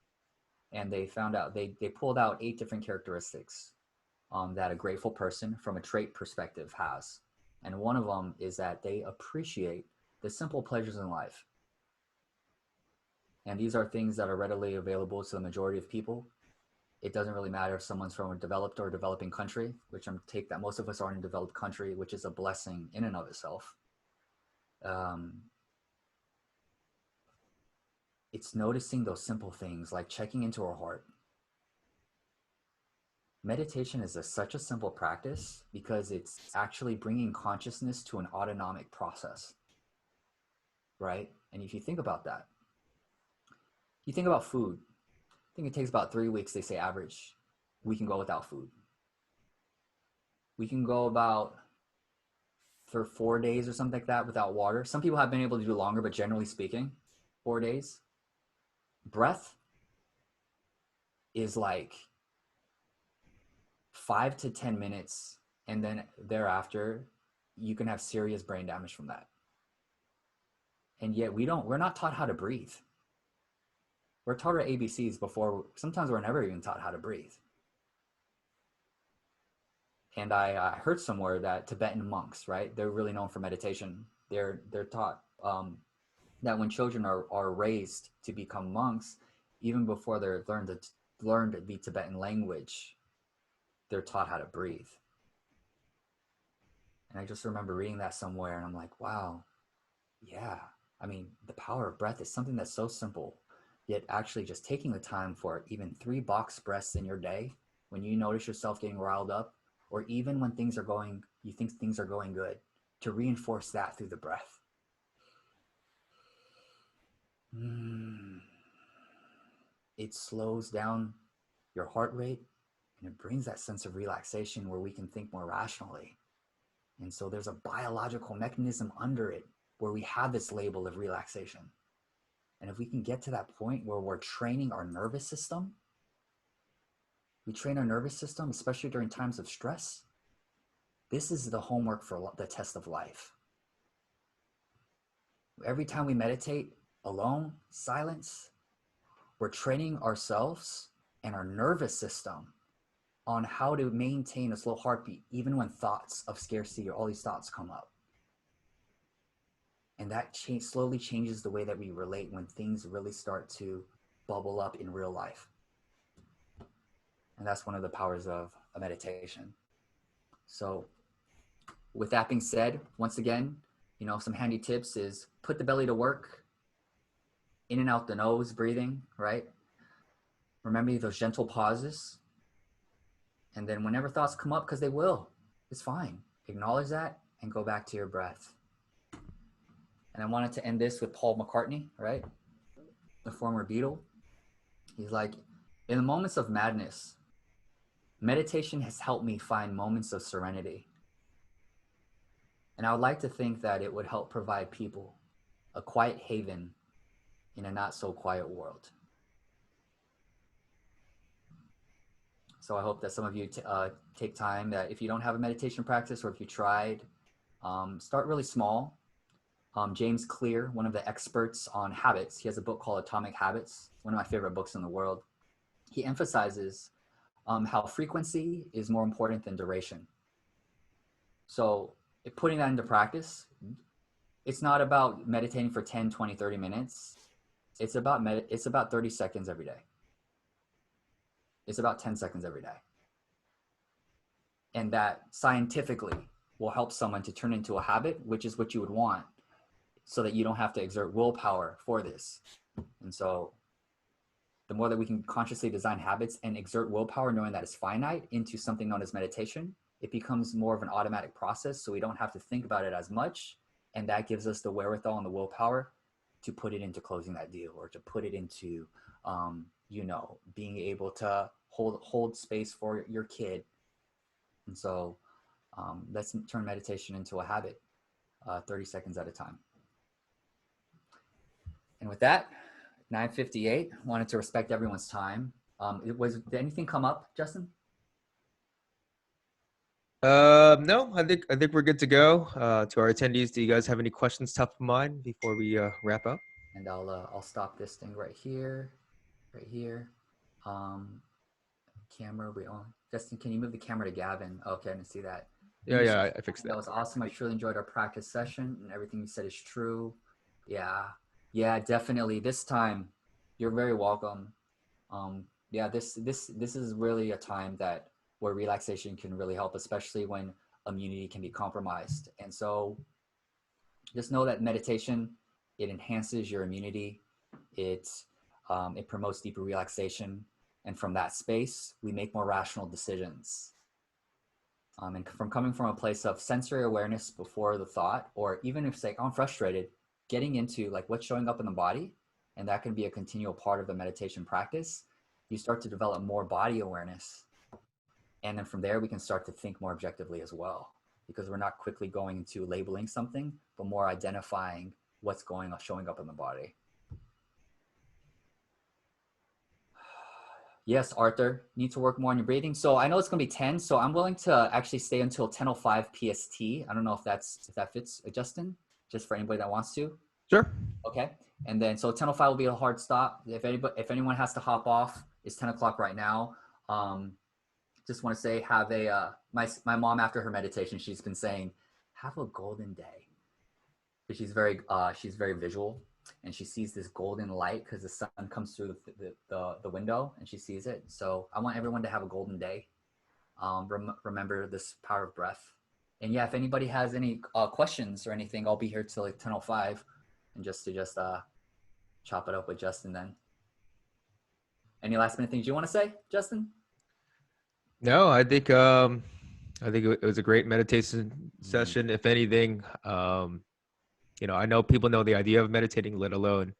and they found out, they pulled out 8 different characteristics that a grateful person from a trait perspective has. And one of them is that they appreciate the simple pleasures in life. And these are things that are readily available to the majority of people. It doesn't really matter if someone's from a developed or developing country, which I'm take that most of us are in a developed country, which is a blessing in and of itself. It's noticing those simple things like checking into our heart. Meditation is such a simple practice because it's actually bringing consciousness to an autonomic process, right? And if you think about that, you think about food. I think it takes about 3 weeks, they say average, we can go without food. We can go about for 4 days or something like that without water. Some people have been able to do longer, but generally speaking, 4 days. Breath is like 5 to 10 minutes, and then thereafter you can have serious brain damage from that. And yet we're not taught how to breathe. We're taught our ABCs before, sometimes we're never even taught how to breathe. And I heard somewhere that Tibetan monks, right, they're really known for meditation. They're taught that when children are raised to become monks, even before they're learned the Tibetan language, they're taught how to breathe. And I just remember reading that somewhere, and I'm like, wow, yeah. I mean, the power of breath is something that's so simple, yet actually just taking the time for even 3 box breaths in your day, when you notice yourself getting riled up, or even when you think things are going good, to reinforce that through the breath. It slows down your heart rate, and it brings that sense of relaxation where we can think more rationally. And so there's a biological mechanism under it where we have this label of relaxation. And if we can get to that point where we're training our nervous system, we train our nervous system, especially during times of stress. This is the homework for the test of life. Every time we meditate alone, silence, we're training ourselves and our nervous system on how to maintain a slow heartbeat, even when thoughts of scarcity or all these thoughts come up. And that slowly changes the way that we relate when things really start to bubble up in real life. And that's one of the powers of a meditation. So with that being said, once again, some handy tips is put the belly to work, in and out the nose, breathing, right? Remember those gentle pauses. And then whenever thoughts come up, because they will, it's fine. Acknowledge that and go back to your breath. And I wanted to end this with Paul McCartney, right? The former Beatle. He's like, in the moments of madness, meditation has helped me find moments of serenity. And I would like to think that it would help provide people a quiet haven in a not so quiet world. So I hope that some of you take time, that if you don't have a meditation practice, or if you tried, start really small. James Clear, one of the experts on habits, he has a book called Atomic Habits, one of my favorite books in the world. He emphasizes how frequency is more important than duration. So putting that into practice, it's not about meditating for 10, 20, 30 minutes. It's about 30 seconds every day. It's about 10 seconds every day. And that scientifically will help someone to turn into a habit, which is what you would want, so that you don't have to exert willpower for this. And so the more that we can consciously design habits and exert willpower, knowing that it's finite, into something known as meditation, it becomes more of an automatic process. So we don't have to think about it as much. And that gives us the wherewithal and the willpower to put it into closing that deal, or to put it into, being able to hold space for your kid. And so let's turn meditation into a habit, 30 seconds at a time. And with that, 9:58, wanted to respect everyone's time. Did anything come up, Justin? No, I think we're good to go. To our attendees, do you guys have any questions top of mind before we wrap up? And I'll stop this thing right here, right here. Camera we on. Justin, can you move the camera to Gavin? Okay, I didn't see that. Yeah, I fixed that. That was awesome. I truly enjoyed our practice session, and everything you said is true. Yeah, definitely. This time, you're very welcome. This is really a time where relaxation can really help, especially when immunity can be compromised. And so just know that meditation, it enhances your immunity. It promotes deeper relaxation. And from that space, we make more rational decisions. And from coming from a place of sensory awareness before the thought, or even if, say, I'm frustrated, getting into like what's showing up in the body, and that can be a continual part of the meditation practice, you start to develop more body awareness. And then from there, we can start to think more objectively as well, because we're not quickly going into labeling something, but more identifying what's showing up in the body. Yes, Arthur, need to work more on your breathing. So I know it's going to be 10, so I'm willing to actually stay until 10:05 PST. I don't know if that fits, Justin, just for anybody that wants to. Sure. Okay. And then, so 10:05 will be a hard stop. If anyone has to hop off, it's 10 o'clock right now. Just want to say, have my mom, after her meditation, she's been saying, have a golden day. But she's very visual, and she sees this golden light because the sun comes through the window, and she sees it. So I want everyone to have a golden day. Remember this power of breath. And yeah, if anybody has any questions or anything, I'll be here till like 10:05, and just chop it up with Justin then. Any last minute things you want to say, Justin? No, I think it was a great meditation session. If anything, I know people know the idea of meditating, let alone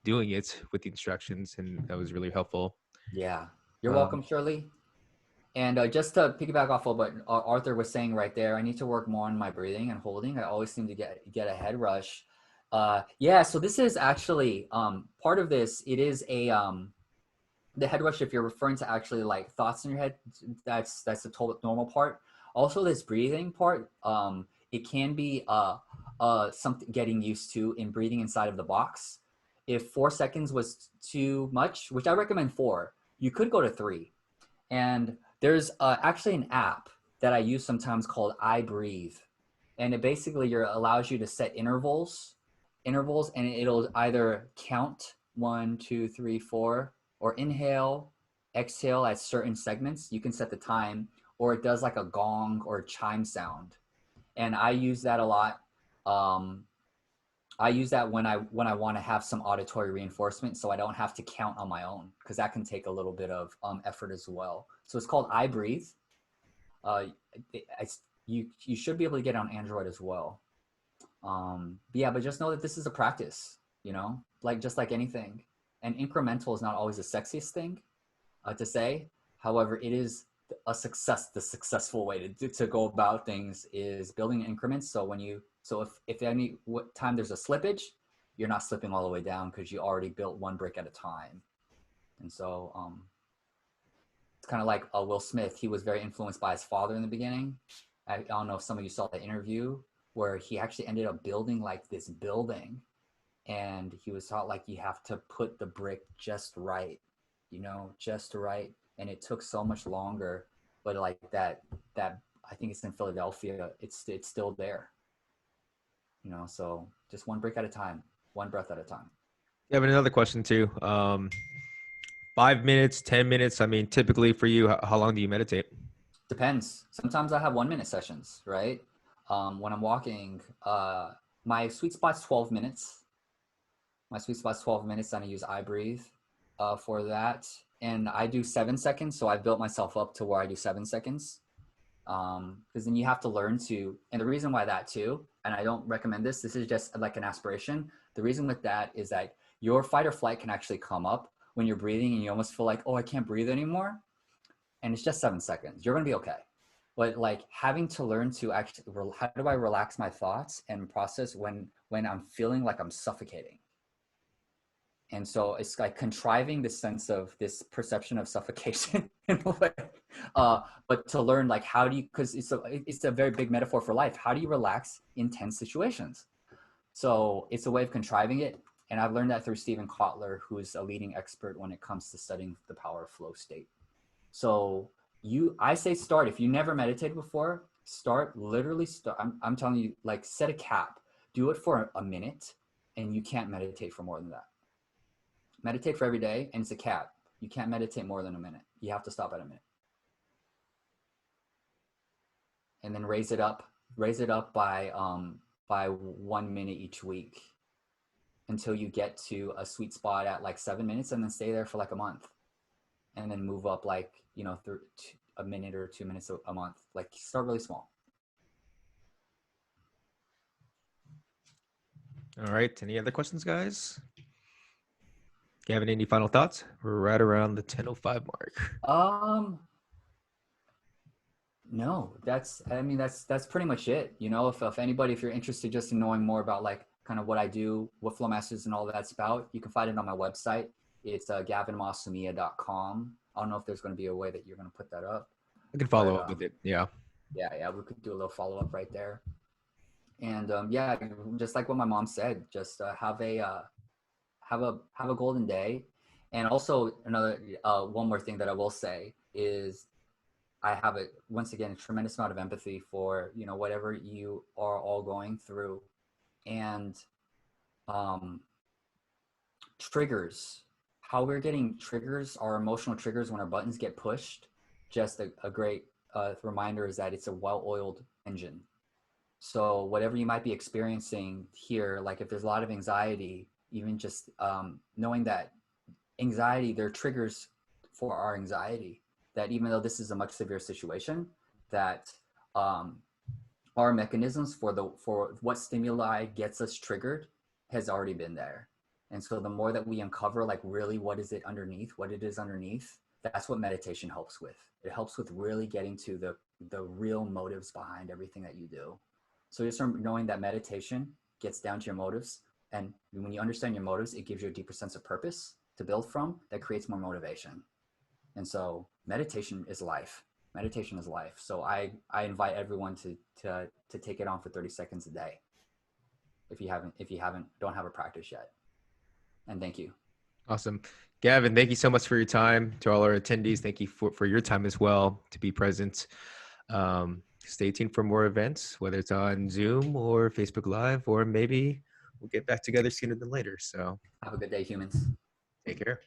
doing it with the instructions, and that was really helpful. Yeah, you're welcome, Shirley. And just to piggyback off of what Arthur was saying right there, I need to work more on my breathing and holding. I always seem to get a head rush. So this is actually part of this. It is the head rush. If you're referring to actually like thoughts in your head, that's the total normal part. Also, this breathing part, it can be something getting used to in breathing inside of the box. If 4 seconds was too much, which I recommend 4, you could go to 3. And there's actually an app that I use sometimes called I Breathe. And it basically allows you to set intervals, and it'll either count 1, 2, 3, 4, or inhale, exhale at certain segments. You can set the time, or it does like a gong or a chime sound. And I use that a lot. I use that when I want to have some auditory reinforcement, so I don't have to count on my own, because that can take a little bit of effort as well. So it's called I Breathe. You should be able to get it on Android as well. But just know that this is a practice, just like anything. And incremental is not always the sexiest thing to say. However, it is the successful way to go about things is building increments. So if any what time there's a slippage, you're not slipping all the way down because you already built one brick at a time. And so it's kind of like Will Smith. He was very influenced by his father in the beginning. I don't know if some of you saw the interview where he actually ended up building like this building, and he was taught like you have to put the brick just right, just right. And it took so much longer, but like that I think it's in Philadelphia. It's still there, so just one brick at a time, one breath at a time. Yeah, but another question too. 5 minutes, 10 minutes. I mean, typically for you, how long do you meditate? Depends. Sometimes I have 1 minute sessions, right? When I'm walking, my sweet spot's 12 minutes. My sweet spot's 12 minutes, and I use I breathe for that. And I do 7 seconds. So I built myself up to where I do 7 seconds. Because then you have to learn to, and the reason why that too, and I don't recommend this is just like an aspiration. The reason with that is that your fight or flight can actually come up when you're breathing and you almost feel like, oh, I can't breathe anymore. And it's just 7 seconds. You're going to be okay. But like having to learn to actually, how do I relax my thoughts and process when I'm feeling like I'm suffocating? And so it's like contriving this sense of this perception of suffocation in a way. But to learn like how do you, because it's a very big metaphor for life. How do you relax in tense situations? So it's a way of contriving it. And I've learned that through Stephen Kotler, who's a leading expert when it comes to studying the power of flow state. So I say start, if you never meditated before, literally start. I'm telling you, like set a cap, do it for a minute, and you can't meditate for more than that. Meditate for every day, and it's a cap. You can't meditate more than a minute. You have to stop at a minute. And then raise it up by 1 minute each week until you get to a sweet spot at like 7 minutes, and then stay there for like a month. And then move up like, through a minute or 2 minutes a month. Like start really small. All right. Any other questions, guys? Gavin, any final thoughts? We're right around the 10:05 mark. No, that's pretty much it. If you're interested just in knowing more about like kind of what I do, what Flow Masters and all that's about, you can find it on my website. It's gavinmasumiya.com. I don't know if there's going to be a way that you're going to put that up. I can follow up with it. Yeah. Yeah. We could do a little follow up right there. And yeah, just like what my mom said, just have a golden day. And also another one more thing that I will say is I have once again a tremendous amount of empathy for whatever you are all going through, and triggers. How we're getting triggers, our emotional triggers when our buttons get pushed. Just a great reminder is that it's a well-oiled engine. So whatever you might be experiencing here, like if there's a lot of anxiety, even just knowing that anxiety, there are triggers for our anxiety, that even though this is a much severe situation, that our mechanisms for what stimuli gets us triggered has already been there. And so the more that we uncover like really what it is underneath, that's what meditation helps with. It helps with really getting to the real motives behind everything that you do. So just knowing that meditation gets down to your motives. And when you understand your motives, it gives you a deeper sense of purpose to build from that creates more motivation. And so meditation is life. Meditation is life. So I invite everyone to take it on for 30 seconds a day. If you don't have a practice yet. And thank you. Awesome. Gavin, thank you so much for your time. To all our attendees, thank you for your time as well to be present. Stay tuned for more events, whether it's on Zoom or Facebook Live, or maybe we'll get back together sooner than later. So have a good day, humans. Take care.